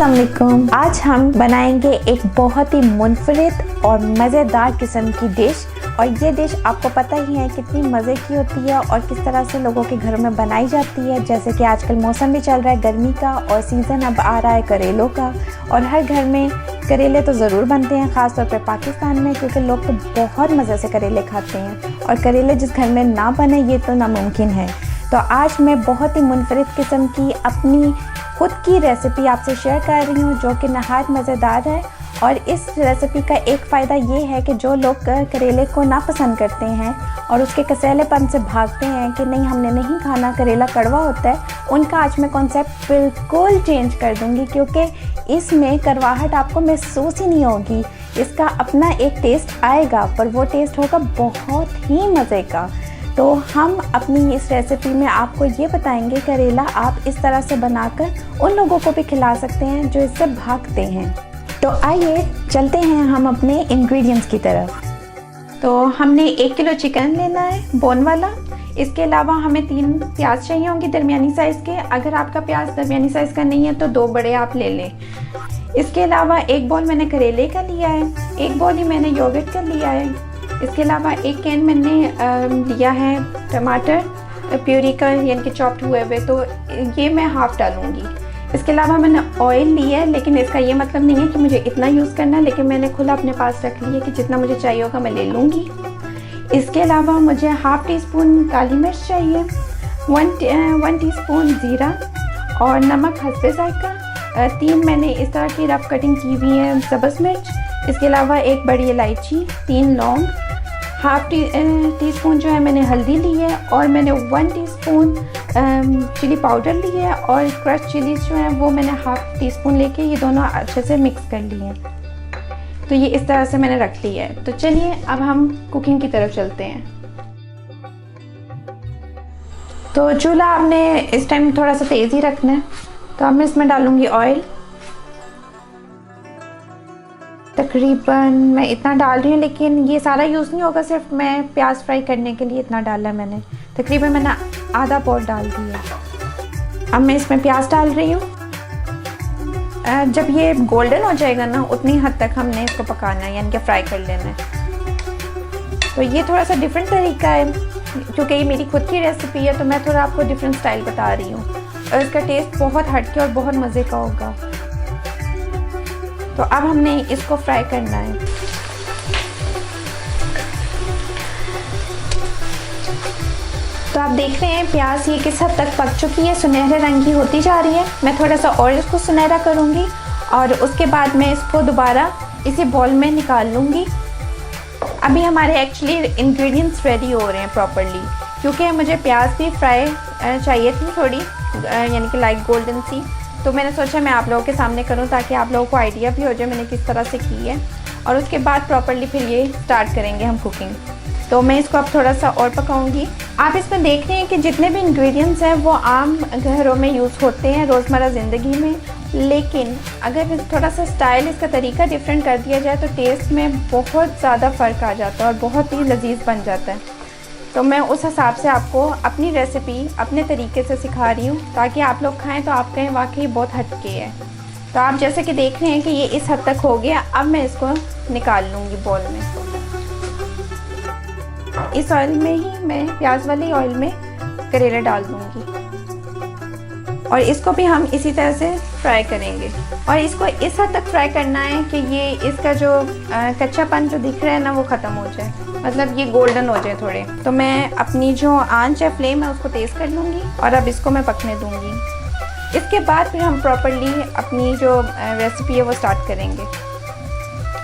अस्सलाम वालेकुम। आज हम बनाएंगे एक बहुत ही मुनफरिद और मज़ेदार किस्म की डिश। और ये डिश आपको पता ही है कितनी मज़े की होती है और किस तरह से लोगों के घरों में बनाई जाती है। जैसे कि आजकल मौसम भी चल रहा है गर्मी का और सीज़न अब आ रहा है करेलों का, और हर घर में करेले तो ज़रूर बनते हैं, ख़ास तौर पे पाकिस्तान में, क्योंकि लोग तो बहुत मज़े से करेले खाते हैं और करेले जिस घर में ना बने ये तो नामुमकिन है। तो आज मैं बहुत ही मुनफरिद किस्म की अपनी खुद की रेसिपी आपसे शेयर कर रही हूँ जो कि नहायत मज़ेदार है। और इस रेसिपी का एक फ़ायदा ये है कि जो लोग करेले को ना पसंद करते हैं और उसके कसैलेपन से भागते हैं कि नहीं हमने नहीं खाना, करेला कड़वा होता है, उनका आज मैं कॉन्सेप्ट बिल्कुल चेंज कर दूँगी, क्योंकि इसमें कड़वाहट आपको महसूस ही नहीं होगी। इसका अपना एक टेस्ट आएगा, पर वो टेस्ट होगा बहुत ही मज़े का। तो हम अपनी इस रेसिपी में आपको ये बताएंगे करेला आप इस तरह से बनाकर उन लोगों को भी खिला सकते हैं जो इससे भागते हैं। तो आइए चलते हैं हम अपने इंग्रेडिएंट्स की तरफ। तो हमने 1 किलो चिकन लेना है बोन वाला। इसके अलावा हमें 3 प्याज चाहिए होंगे दरमियानी साइज़ के। अगर आपका प्याज दरमियानी साइज़ का नहीं है तो 2 बड़े आप ले लें। इसके अलावा 1 बॉल मैंने करेले का लिया है, 1 बॉल ही मैंने योगर्ट का लिया है। इसके अलावा 1 कैन मैंने लिया है टमाटर प्यूरी का, यानी कि चॉप्ड हुए हुए, तो ये मैं हाफ़ डालूँगी। इसके अलावा मैंने ऑयल लिया है, लेकिन इसका ये मतलब नहीं है कि मुझे इतना यूज़ करना है, लेकिन मैंने खुला अपने पास रख लिया कि जितना मुझे चाहिए होगा मैं ले लूँगी। इसके अलावा मुझे हाफ़ टी स्पून काली मिर्च चाहिए, 1 टीस्पून ज़ीरा और नमक हस्बे ज़ायका। 3 मैंने इस तरह की रफ कटिंग की हुई है सब्ज़ मिर्च। इसके अलावा 1 बड़ी इलायची, 3 लौंग, हाफ़ टी स्पून जो है मैंने हल्दी ली है, और मैंने 1 टीस्पून चिली पाउडर ली है, और क्रश चिलीज जो है वो मैंने हाफ़ टी स्पून लेके ये दोनों अच्छे से मिक्स कर लिए हैं। तो ये इस तरह से मैंने रख ली है। तो चलिए अब हम कुकिंग की तरफ चलते हैं। तो चूल्हा आपने इस टाइम थोड़ा सा तेज़ ही रखना है। तो अब मैं इसमें डालूँगी ऑयल। तकरीबन मैं इतना डाल रही हूँ, लेकिन ये सारा यूज़ नहीं होगा, सिर्फ मैं प्याज फ्राई करने के लिए इतना डाला है मैंने। तकरीबन मैंने आधा पॉट डाल दिया। अब मैं इसमें प्याज डाल रही हूँ। जब ये गोल्डन हो जाएगा ना, उतनी हद तक हमने इसको पकाना है, यानी कि फ्राई कर लेना है। तो ये थोड़ा सा डिफरेंट तरीका है, क्योंकि ये मेरी खुद की रेसिपी है, तो मैं थोड़ा आपको डिफरेंट स्टाइल बता रही हूँ, और इसका टेस्ट बहुत हटके और बहुत मज़े का होगा। तो अब हमने इसको फ्राई करना है। तो आप देख रहे हैं प्याज ये किस हद तक पक चुकी है, सुनहरे रंग की होती जा रही है। मैं थोड़ा सा और इसको सुनहरा करूँगी और उसके बाद मैं इसको दोबारा इसी बॉल में निकाल लूँगी। अभी हमारे एक्चुअली इंग्रेडिएंट्स रेडी हो रहे हैं प्रॉपरली, क्योंकि मुझे प्याज भी फ्राई चाहिए थी थोड़ी, यानी कि लाइट गोल्डन सी। तो मैंने सोचा मैं आप लोगों के सामने करूं ताकि आप लोगों को आइडिया भी हो जाए मैंने किस तरह से की है, और उसके बाद प्रॉपरली फिर ये स्टार्ट करेंगे हम कुकिंग। तो मैं इसको अब थोड़ा सा और पकाऊंगी। आप इसमें देख रहे हैं कि जितने भी इंग्रेडिएंट्स हैं वो आम घरों में यूज़ होते हैं रोज़मर्रा ज़िंदगी में, लेकिन अगर थोड़ा सा स्टाइल इसका तरीका डिफरेंट कर दिया जाए तो टेस्ट में बहुत ज़्यादा फ़र्क आ जाता है और बहुत ही लजीज बन जाता है। तो मैं उस हिसाब से आपको अपनी रेसिपी अपने तरीके से सिखा रही हूँ, ताकि आप लोग खाएं तो आप कहें वाकई बहुत हटके है। तो आप जैसे कि देख रहे हैं कि ये इस हद तक हो गया। अब मैं इसको निकाल लूँगी बॉल में। इस ऑयल में ही मैं प्याज वाली ऑयल में करेले डाल दूँगी, और इसको भी हम इसी तरह से फ्राई करेंगे। और इसको इस हद तक फ्राई करना है कि ये इसका जो कच्चापन जो दिख रहा है ना वो ख़त्म हो जाए, मतलब ये गोल्डन हो जाए थोड़े। तो मैं अपनी जो आंच है फ्लेम है उसको तेज़ कर लूँगी और अब इसको मैं पकने दूँगी। इसके बाद फिर हम प्रॉपरली अपनी जो रेसिपी है वो स्टार्ट करेंगे।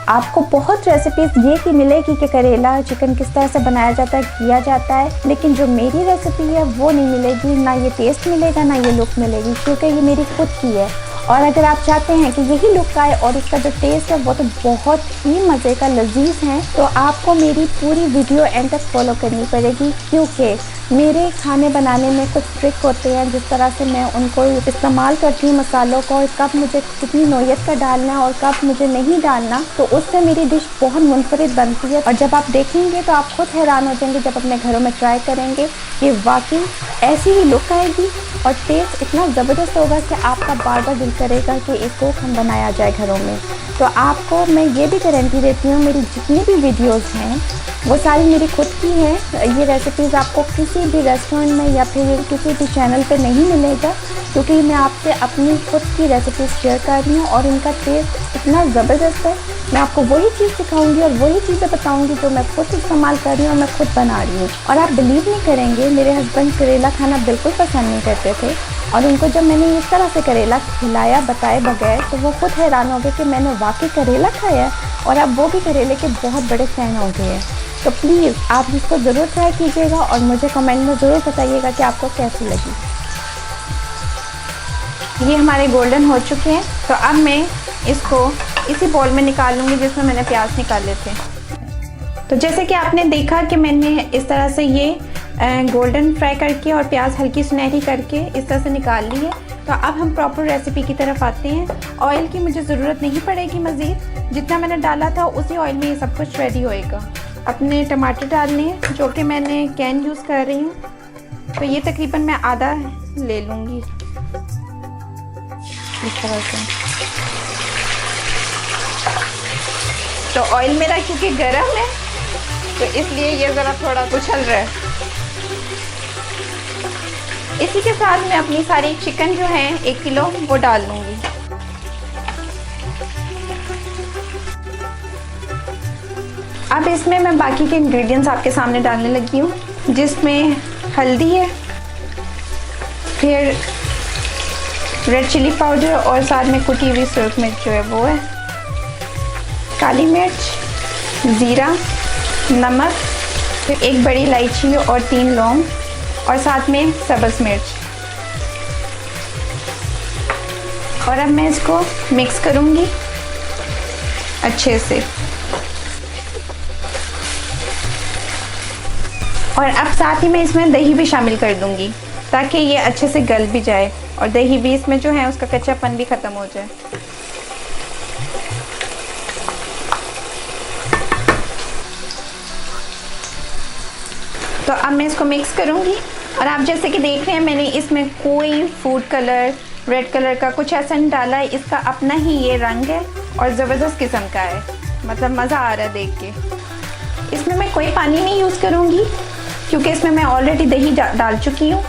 आपको बहुत रेसिपीज़ ये की मिलेगी कि करेला चिकन किस तरह से बनाया जाता है, किया जाता है, लेकिन जो मेरी रेसिपी है वो नहीं मिलेगी। ना ये टेस्ट मिलेगा ना ये लुक मिलेगी, क्योंकि ये मेरी खुद की है। और अगर आप चाहते हैं कि यही लुक आए और इसका जो टेस्ट है वो तो बहुत ही मज़े का लजीज है, तो आपको मेरी पूरी वीडियो एंड तक फॉलो करनी पड़ेगी, क्योंकि मेरे खाने बनाने में कुछ ट्रिक होते हैं जिस तरह से मैं उनको इस्तेमाल करती हूँ मसालों को, और कब मुझे कितनी नोयत का डालना है और कब मुझे नहीं डालना, तो उससे मेरी डिश बहुत मुनफरिद बनती है। और जब आप देखेंगे तो आप खुद हैरान हो जाएंगे जब अपने घरों में ट्राई करेंगे कि वाकई ऐसी ही लुक आएगी और टेस्ट इतना ज़बरदस्त होगा कि आपका बार बार दिल करेगा कि इसको हम बनाया जाए घरों में। तो आपको मैं ये भी गारंटी देती हूँ, मेरी जितनी भी वीडियोज़ हैं वो सारी मेरी खुद की हैं। ये रेसिपीज़ आपको किसी भी रेस्टोरेंट में या फिर किसी भी चैनल पे नहीं मिलेगा, क्योंकि मैं आपसे अपनी खुद की रेसिपीज़ शेयर कर रही हूँ और इनका टेस्ट इतना ज़बरदस्त है। मैं आपको वही चीज़ सिखाऊंगी और वही चीज़ें बताऊंगी जो मैं खुद इस्तेमाल कर रही हूँ और मैं खुद बना रही हूँ। और आप बिलीव नहीं करेंगे, मेरे हस्बैंड करेला खाना बिल्कुल पसंद नहीं करते थे, और उनको जब मैंने इस तरह से करेला खिलाया बताए बगैर, तो वो खुद हैरान हो गए कि मैंने वाकई करेला खाया है, और अब वो भी करेले के बहुत बड़े फ़ैन हो गए हैं। तो प्लीज़ आप इसको ज़रूर ट्राई कीजिएगा और मुझे कमेंट में ज़रूर बताइएगा कि आपको कैसी लगी। ये हमारे गोल्डन हो चुके हैं, तो अब मैं इसको इसी बॉल में निकाल लूँगी जिसमें मैंने प्याज निकाले थे। तो जैसे कि आपने देखा कि मैंने इस तरह से ये गोल्डन फ्राई करके और प्याज हल्की सुनहरी करके इस तरह से निकाल ली है। तो अब हम प्रॉपर रेसिपी की तरफ आते हैं। ऑयल की मुझे ज़रूरत नहीं पड़ेगी मज़ीद, जितना मैंने डाला था उसी ऑयल में ये सब कुछ रेडी होएगा। अपने टमाटर डालने हैं जो कि मैंने कैन यूज़ कर रही हूँ, तो ये तकरीबन मैं आधा ले लूँगी इस तरह से। तो ऑयल मेरा क्योंकि गर्म है तो इसलिए ये ज़रा थोड़ा उछल रहा है। इसी के साथ मैं अपनी सारी चिकन जो है 1 किलो वो डाल लूँगी। अब इसमें मैं बाकी के इंग्रेडिएंट्स आपके सामने डालने लगी हूँ, जिसमें हल्दी है, फिर रेड चिली पाउडर और साथ में कुटी हुई सुरख मिर्च जो है वो है, काली मिर्च, ज़ीरा, नमक, फिर 1 बड़ी इलायची और 3 लौंग और साथ में सब्ज़ मिर्च। और अब मैं इसको मिक्स करूँगी अच्छे से। और अब साथ ही मैं इसमें दही भी शामिल कर दूँगी ताकि ये अच्छे से गल भी जाए और दही भी इसमें जो है उसका कच्चापन भी ख़त्म हो जाए। तो अब मैं इसको मिक्स करूँगी। और आप जैसे कि देख रहे हैं मैंने इसमें कोई फूड कलर, रेड कलर का कुछ ऐसा नहीं डाला है। इसका अपना ही ये रंग है और ज़बरदस्त किस्म का है, मतलब मज़ा आ रहा है देख के। इसमें मैं कोई पानी नहीं यूज़ करूँगी क्योंकि इसमें मैं ऑलरेडी दही डाल चुकी हूँ।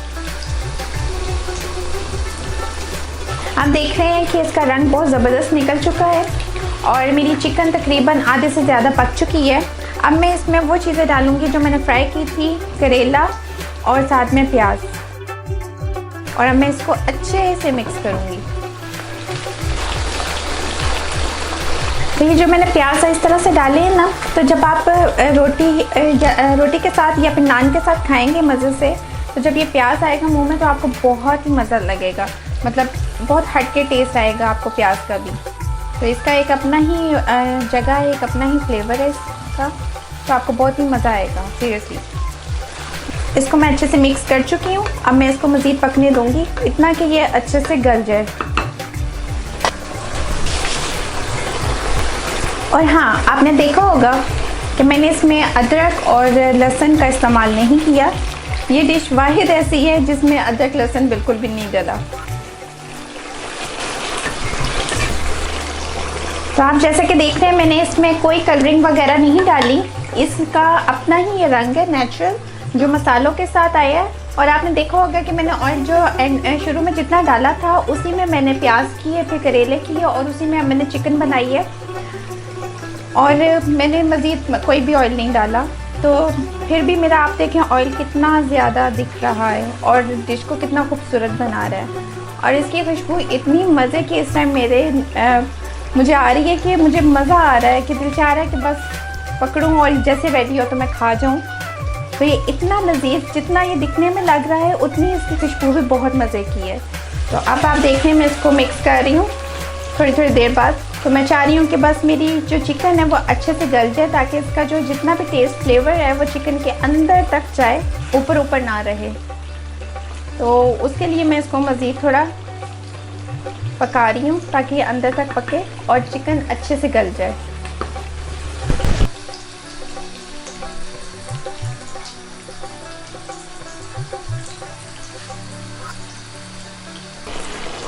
आप देख रहे हैं कि इसका रंग बहुत ज़बरदस्त निकल चुका है और मेरी चिकन तकरीबन आधे से ज़्यादा पक चुकी है। अब मैं इसमें वो चीज़ें डालूँगी जो मैंने फ्राई की थी, करेला और साथ में प्याज, और अब मैं इसको अच्छे से मिक्स करूँगी। तो ये जो मैंने प्याज इस तरह से डाले हैं ना, तो जब आप रोटी के साथ या फिर नान के साथ खाएंगे मज़े से, तो जब ये प्याज आएगा मुंह में तो आपको बहुत ही मज़ा लगेगा, मतलब बहुत हटके टेस्ट आएगा आपको प्याज का भी। तो इसका एक अपना ही जगह है, एक अपना ही फ्लेवर है इसका, तो आपको बहुत ही मज़ा आएगा सीरियसली। इसको मैं अच्छे से मिक्स कर चुकी हूँ। अब मैं इसको मज़ीद पकने दूँगी इतना कि ये अच्छे से गल जाए। और हाँ, आपने देखा होगा कि मैंने इसमें अदरक और लहसुन का इस्तेमाल नहीं किया। ये डिश वाहिद ऐसी है जिसमें अदरक लहसुन बिल्कुल भी नहीं डला। तो आप जैसे कि देख रहे हैं मैंने इसमें कोई कलरिंग वगैरह नहीं डाली। इसका अपना ही ये रंग है नेचुरल जो मसालों के साथ आया है। और आपने देखा होगा कि मैंने ऑयल जो शुरू में जितना डाला था उसी में मैंने प्याज किए, फिर करेले किए और उसी में मैंने चिकन बनाई है और मैंने मज़ीद कोई भी ऑयल नहीं डाला। तो फिर भी मेरा आप देखें ऑयल कितना ज़्यादा दिख रहा है और डिश को कितना खूबसूरत बना रहा है। और इसकी खुशबू इतनी मज़े की इस टाइम मुझे आ रही है कि मुझे मज़ा आ रहा है कि दिल चाह रहा है कि बस पकड़ूं और जैसे रेडी हो तो मैं खा जाऊं। तो ये इतना लजीज, जितना ये दिखने में लग रहा है उतनी इसकी खुशबू भी बहुत मज़े की है। तो अब आप देखें मैं इसको मिक्स कर रही हूँ थोड़ी थोड़ी देर बाद। तो मैं चाह रही हूँ कि बस मेरी जो चिकन है वो अच्छे से गल जाए, ताकि इसका जो जितना भी टेस्ट फ्लेवर है वो चिकन के अंदर तक जाए, ऊपर ऊपर ना रहे। तो उसके लिए मैं इसको मज़ीद थोड़ा पका रही हूँ ताकि ये अंदर तक पके और चिकन अच्छे से गल जाए।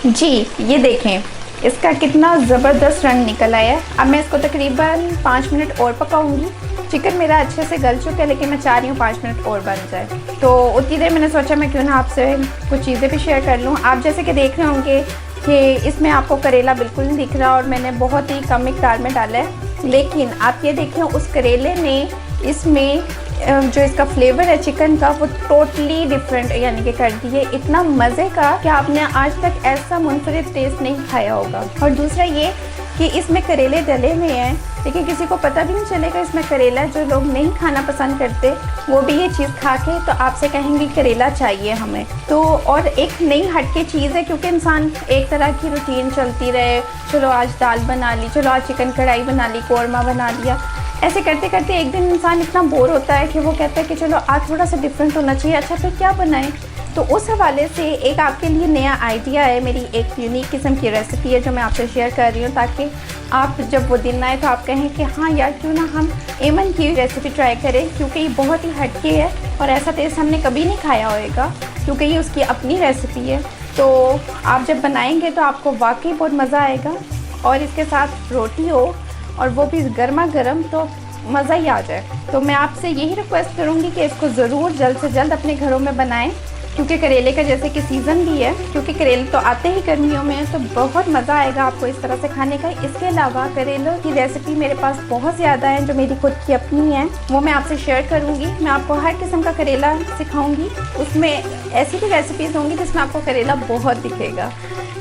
जी ये देखें इसका कितना ज़बरदस्त रंग निकल आया है। अब मैं इसको तकरीबन 5 मिनट और पकाऊंगी। चिकन मेरा अच्छे से गल चुका है, लेकिन मैं चाह रही हूँ 5 मिनट और बन जाए। तो उतनी देर मैंने सोचा मैं क्यों ना आपसे कुछ चीज़ें भी शेयर कर लूँ। आप जैसे कि देख रहे होंगे कि इसमें आपको करेला बिल्कुल नहीं दिख रहा और मैंने बहुत ही कम मिकदार में डाला है, लेकिन आप ये देखें उस करेले ने इसमें जो इसका फ्लेवर है चिकन का वो टोटली डिफरेंट यानी कि कर दिए, इतना मज़े का कि आपने आज तक ऐसा मुनफरिद टेस्ट नहीं खाया होगा। और दूसरा ये कि इसमें करेले डले हुए हैं, लेकिन किसी को पता भी नहीं चलेगा इसमें करेला। जो लोग नहीं खाना पसंद करते वो भी ये चीज़ खा के तो आपसे कहेंगे करेला चाहिए हमें। तो और एक नई हटके चीज़ है, क्योंकि इंसान एक तरह की रूटीन चलती रहे, चलो आज दाल बना ली, चलो आज चिकन कढ़ाई बना ली, कौरमा बना लिया, ऐसे करते करते एक दिन इंसान इतना बोर होता है कि वो कहता है कि चलो आज थोड़ा सा डिफरेंट होना चाहिए, अच्छा फिर क्या बनाएं। तो उस हवाले से एक आपके लिए नया आइडिया है, मेरी एक यूनिक किस्म की रेसिपी है जो मैं आपसे शेयर कर रही हूँ, ताकि आप जब वो दिन आए तो आप कहें कि हाँ यार क्यों ना हम एमन की रेसिपी ट्राई करें, क्योंकि ये बहुत ही हटके है और ऐसा टेस्ट हमने कभी नहीं खाया होगा, क्योंकि ये उसकी अपनी रेसिपी है। तो आप जब बनाएंगे तो आपको वाकई बहुत मज़ा आएगा, और इसके साथ रोटी हो और वो भी गर्मा गर्म तो मज़ा ही आ जाए। तो मैं आपसे यही रिक्वेस्ट करूँगी कि इसको ज़रूर जल्द से जल्द अपने घरों में बनाएं, क्योंकि करेले का जैसे कि सीज़न भी है, क्योंकि करेले तो आते ही गर्मियों में, तो बहुत मज़ा आएगा आपको इस तरह से खाने का। इसके अलावा करेलों की रेसिपी मेरे पास बहुत ज़्यादा है जो मेरी खुद की अपनी है, वो मैं आपसे शेयर करूँगी। मैं आपको हर किस्म का करेला सिखाऊँगी, उसमें ऐसी भी रेसिपीज़ होंगी जिसमें आपको करेला बहुत दिखेगा,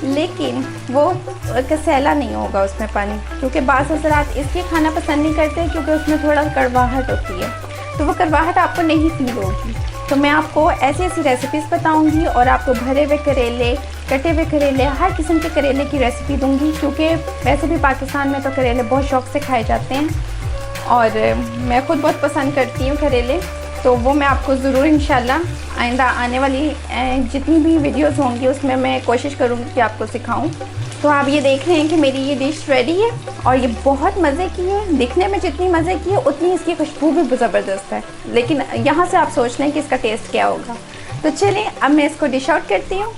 लेकिन वो कसैला नहीं होगा उसमें पानी, क्योंकि बाज़ हज़रात इसलिए खाना पसंद नहीं करते क्योंकि उसमें थोड़ा कड़वाहट होती है, तो वो कड़वाहट आपको नहीं फील होगी। तो मैं आपको ऐसी ऐसी रेसिपीज़ बताऊंगी और आपको भरे हुए करेले, कटे हुए करेले, हर किस्म के करेले की रेसिपी दूंगी, क्योंकि वैसे भी पाकिस्तान में तो करेले बहुत शौक़ से खाए जाते हैं और मैं ख़ुद बहुत पसंद करती हूँ करेले। तो वो मैं आपको ज़रूर इंशाल्लाह आइंदा आने वाली जितनी भी वीडियोस होंगी उसमें मैं कोशिश करूँगी कि आपको सिखाऊं। तो आप ये देख रहे हैं कि मेरी ये डिश रेडी है और ये बहुत मज़े की है, दिखने में जितनी मज़े की है उतनी इसकी खुशबू भी ज़बरदस्त है, लेकिन यहाँ से आप सोच लें कि इसका टेस्ट क्या होगा। तो चलिए अब मैं इसको डिश आउट करती हूँ।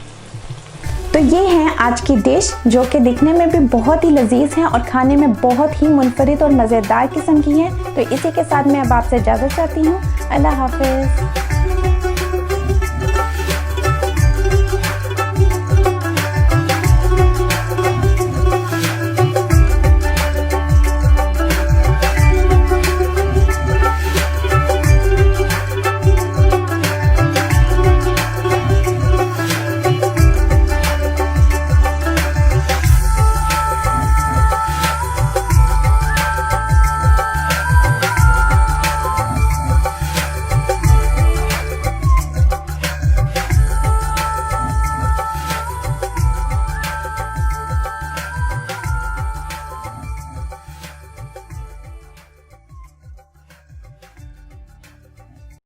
तो ये हैं आज की डिश, जो कि दिखने में भी बहुत ही लजीज है और खाने में बहुत ही मुनफरिद और मज़ेदार किस्म की है। तो इसी के साथ मैं अब आपसे इजाज़त चाहती हूँ। अल्लाह हाफ़िज़।